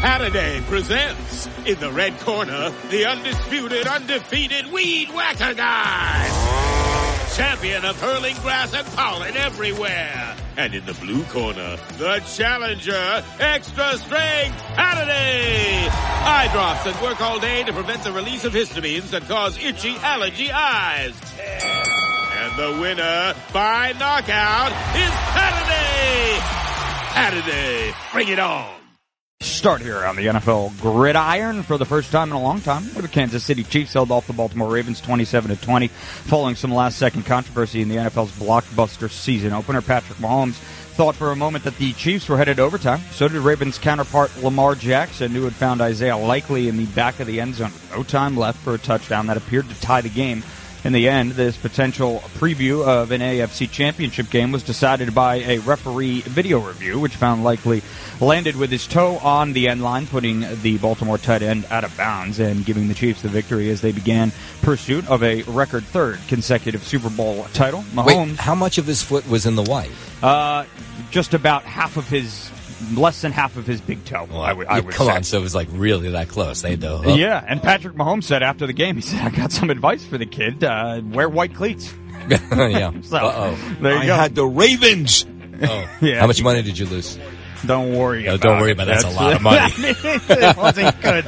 Halliday presents, in the red corner, the undisputed, undefeated Weed Whacker Guy. Champion of hurling grass and pollen everywhere. And in the blue corner, the challenger, extra strength Halliday. Eye drops that work all day to prevent the release of histamines that cause itchy allergy eyes. And the winner by knockout is Halliday. Halliday, bring it on. Start here on the NFL gridiron for the first time in a long time, where the Kansas City Chiefs held off the Baltimore Ravens 27-20, following some last-second controversy in the NFL's blockbuster season opener. Patrick Mahomes thought for a moment that the Chiefs were headed to overtime. So did Ravens counterpart Lamar Jackson, who had found Isaiah Likely in the back of the end zone with no time left for a touchdown that appeared to tie the game. In the end, this potential preview of an AFC championship game was decided by a referee video review, which found Likely landed with his toe on the end line, putting the Baltimore tight end out of bounds and giving the Chiefs the victory as they began pursuit of a record third consecutive Super Bowl title. Mahomes, wait, how much of his foot was in the white? Just about less than half of his big toe. Well, I would come say. On, so it was like really that close. They had to hook. Yeah, and Patrick Mahomes said after the game, he said, "I got some advice for the kid. Wear white cleats." Yeah. So, there you go. I had the Ravens. Oh. Yeah. How much money did you lose? Don't worry about it. Don't worry about it. That's a lot of money. It wasn't good.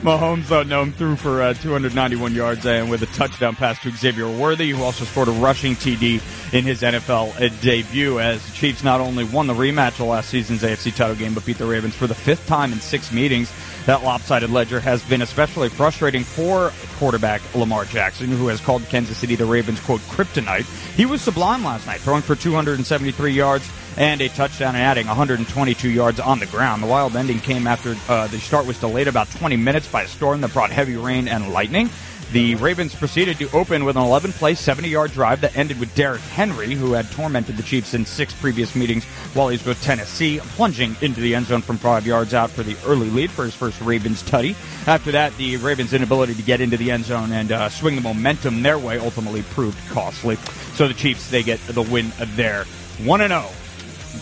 Mahomes, threw for 291 yards and with a touchdown pass to Xavier Worthy, who also scored a rushing TD in his NFL debut, as the Chiefs not only won the rematch of last season's AFC title game, but beat the Ravens for the fifth time in 6 meetings. That lopsided ledger has been especially frustrating for quarterback Lamar Jackson, who has called Kansas City the Ravens, quote, kryptonite. He was sublime last night, throwing for 273 yards and a touchdown and adding 122 yards on the ground. The wild ending came after the start was delayed about 20 minutes by a storm that brought heavy rain and lightning. The Ravens proceeded to open with an 11-play, 70-yard drive that ended with Derrick Henry, who had tormented the Chiefs in 6 previous meetings while he was with Tennessee, plunging into the end zone from 5 yards out for the early lead for his first Ravens tutty. After that, the Ravens' inability to get into the end zone and swing the momentum their way ultimately proved costly. So the Chiefs, they get the win there, 1-0.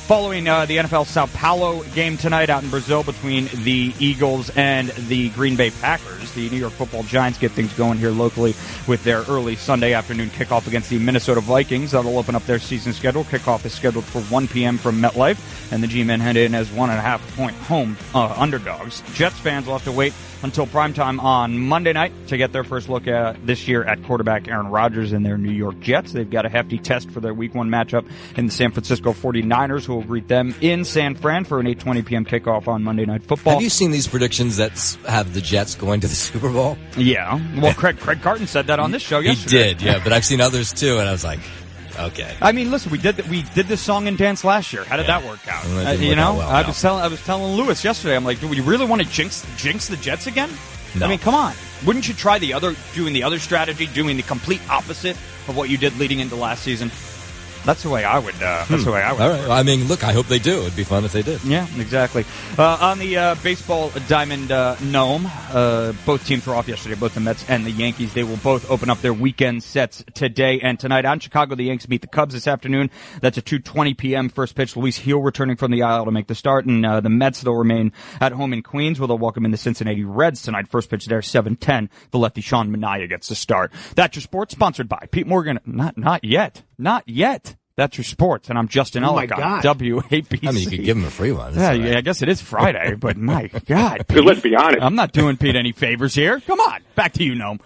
Following the NFL Sao Paulo game tonight out in Brazil between the Eagles and the Green Bay Packers, the New York Football Giants get things going here locally with their early Sunday afternoon kickoff against the Minnesota Vikings. That'll open up their season schedule. Kickoff is scheduled for 1 p.m. from MetLife, and the G-Men head in as 1.5-point home underdogs. Jets fans will have to wait until primetime on Monday night to get their first look at this year at quarterback Aaron Rodgers and their New York Jets. They've got a hefty test for their Week 1 matchup in the San Francisco 49ers, who will greet them in San Fran for an 8:20 p.m. kickoff on Monday Night Football. Have you seen these predictions that have the Jets going to the Super Bowl? Yeah. Well, Craig Carton said that on this show yesterday. He did, yeah, but I've seen others too, and I was like, okay. I mean, listen, we did this song and dance last year. How did that work out? I was telling Lewis yesterday. I'm like, do we really want to jinx the Jets again? No. I mean, come on. Wouldn't you try doing the other strategy, doing the complete opposite of what you did leading into last season? That's the way I would. All right. I mean, look, I hope they do. It'd be fun if they did. Yeah, exactly. On the baseball diamond Nome, both teams were off yesterday, both the Mets and the Yankees. They will both open up their weekend sets today and tonight. Out in Chicago, the Yankees meet the Cubs this afternoon. That's a 2:20 p.m. first pitch. Luis Gil returning from the IL to make the start, and the Mets, they'll remain at home in Queens, where they'll welcome in the Cincinnati Reds tonight. First pitch there, 7:10. The lefty Sean Manaea gets the start. That's your sports, sponsored by Pete Morgan. Not yet. That's your sports, and I'm Justin Ellick on WABC. I mean, you could give him a free one. Yeah, I guess it is Friday, but my God. Because let's be honest. I'm not doing Pete any favors here. Come on. Back to you, Noam.